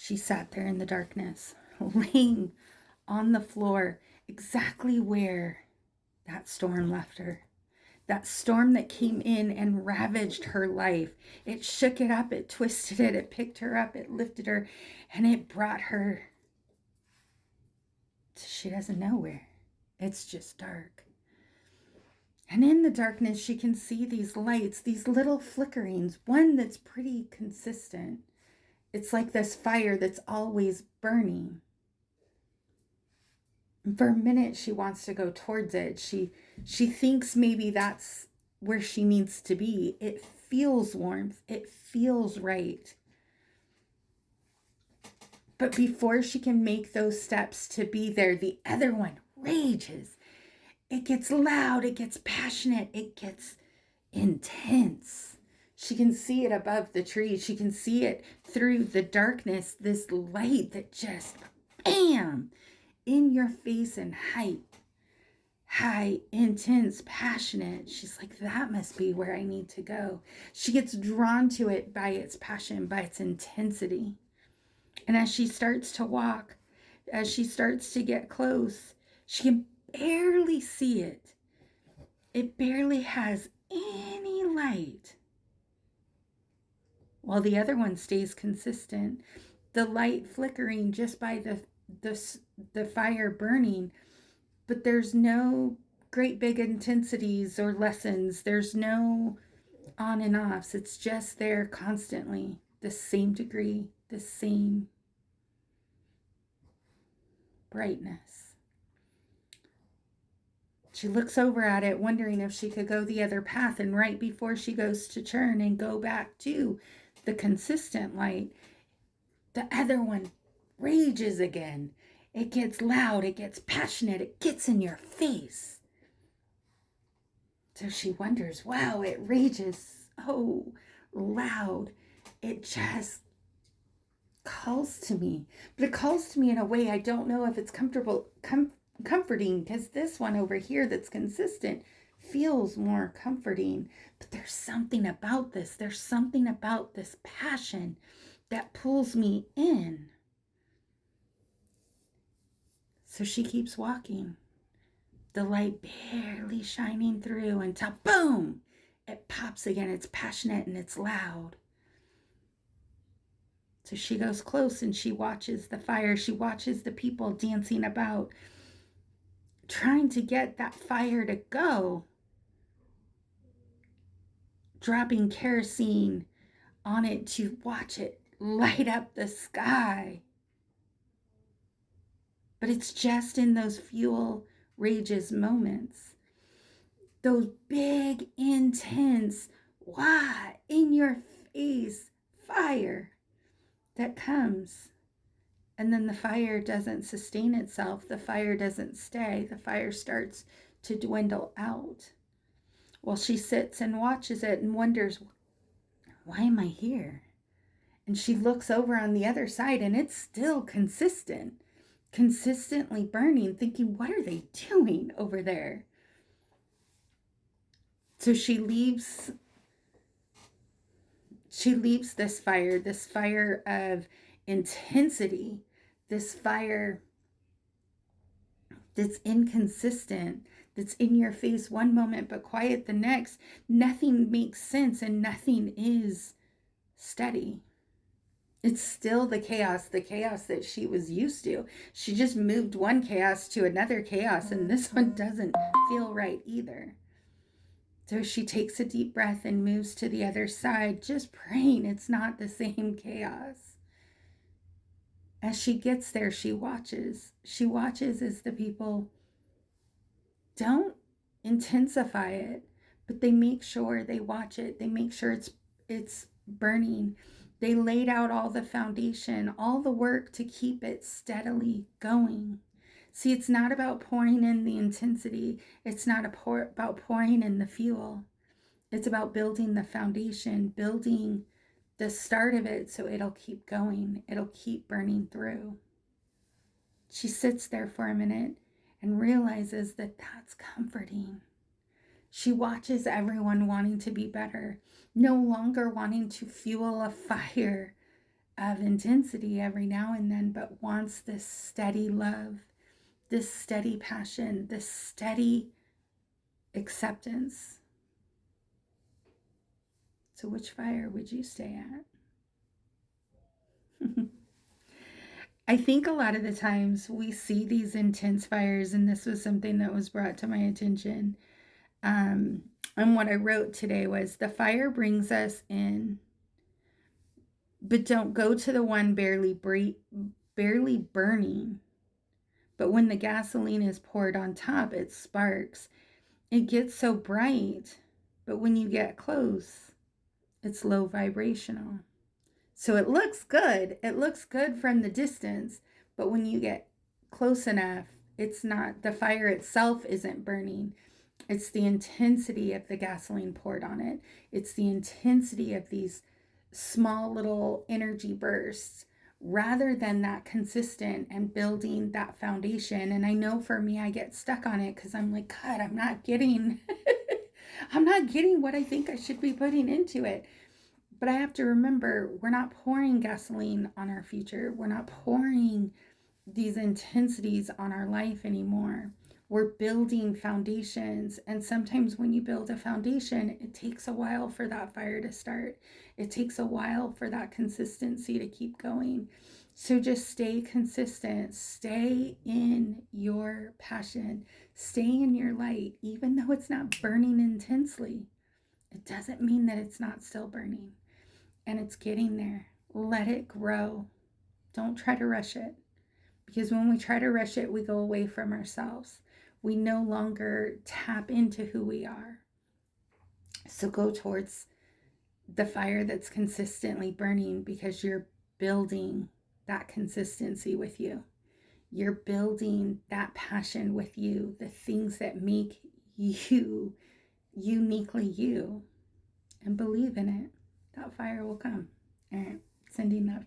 She sat there in the darkness, laying on the floor, exactly where that storm left her. That storm that came in and ravaged her life. It shook it up, it twisted it, it picked her up, it lifted her, and it brought her to she doesn't know where. It's just dark. And in the darkness, she can see these lights, these little flickerings, one that's pretty consistent. It's like this fire that's always burning. And for a minute, she wants to go towards it. She thinks maybe that's where she needs to be. It feels warmth. It feels right. But before she can make those steps to be there, the other one rages. It gets loud, it gets passionate, it gets intense. She can see it above the trees. She can see it through the darkness, this light that just, bam, in your face and high, intense, passionate. She's like, that must be where I need to go. She gets drawn to it by its passion, by its intensity. And as she starts to walk, as she starts to get close, she can barely see it. It barely has any light. While the other one stays consistent. The light flickering just by the fire burning, but there's no great big intensities or lessons. There's no on and offs. It's just there constantly, the same degree, the same brightness. She looks over at it, wondering if she could go the other path, and right before she goes to turn and go back to the consistent light, the other one rages again. It gets loud, it gets passionate, it gets in your face. So she wonders, wow, it rages so loud. It just calls to me. But it calls to me in a way I don't know if it's comforting, because this one over here that's consistent feels more comforting. But there's something about this. There's something about this passion that pulls me in. So she keeps walking, the light barely shining through until boom, it pops again. It's passionate and it's loud. So she goes close and she watches the fire. She watches the people dancing about, trying to get that fire to go, dropping kerosene on it to watch it light up the sky. But it's just in those fuel rages moments, those big, intense, in your face fire that comes. And then the fire doesn't sustain itself. The fire doesn't stay. The fire starts to dwindle out. Well, she sits and watches it and wonders, why am I here? And she looks over on the other side and it's still consistently burning, thinking, what are they doing over there? So she leaves this fire of intensity, this fire that's inconsistent, that's in your face one moment but quiet the next. Nothing makes sense and nothing is steady. It's still the chaos that she was used to. She just moved one chaos to another chaos, and this one doesn't feel right either. So she takes a deep breath and moves to the other side, just praying it's not the same chaos. As she gets there, she watches. She watches as the people don't intensify it, but they make sure they watch it. They make sure it's burning. They laid out all the foundation, all the work to keep it steadily going. See, it's not about pouring in the intensity. It's not about pouring in the fuel. It's about building the foundation, building the start of it so it'll keep going. It'll keep burning through. She sits there for a minute and realizes that that's comforting. She watches everyone wanting to be better, no longer wanting to fuel a fire of intensity every now and then, but wants this steady love, this steady passion, this steady acceptance. So which fire would you stay at? I think a lot of the times we see these intense fires, and this was something that was brought to my attention. And what I wrote today was, the fire brings us in, but don't go to the one barely burning. But when the gasoline is poured on top, it sparks. It gets so bright, but when you get close, it's low vibrational. So it looks good. It looks good from the distance, but when you get close enough, it's not, the fire itself isn't burning. It's the intensity of the gasoline poured on it. It's the intensity of these small little energy bursts rather than that consistent and building that foundation. And I know for me, I get stuck on it because I'm like, God, I'm not getting what I think I should be putting into it. But I have to remember, we're not pouring gasoline on our future. We're not pouring these intensities on our life anymore. We're building foundations. And sometimes when you build a foundation, it takes a while for that fire to start. It takes a while for that consistency to keep going. So just stay consistent. Stay in your passion. Stay in your light. Even though it's not burning intensely, it doesn't mean that it's not still burning. And it's getting there. Let it grow. Don't try to rush it. Because when we try to rush it, we go away from ourselves. We no longer tap into who we are. So go towards the fire that's consistently burning, because you're building that consistency with you. You're building that passion with you, the things that make you uniquely you, and believe in it. That fire will come. All right, sending love.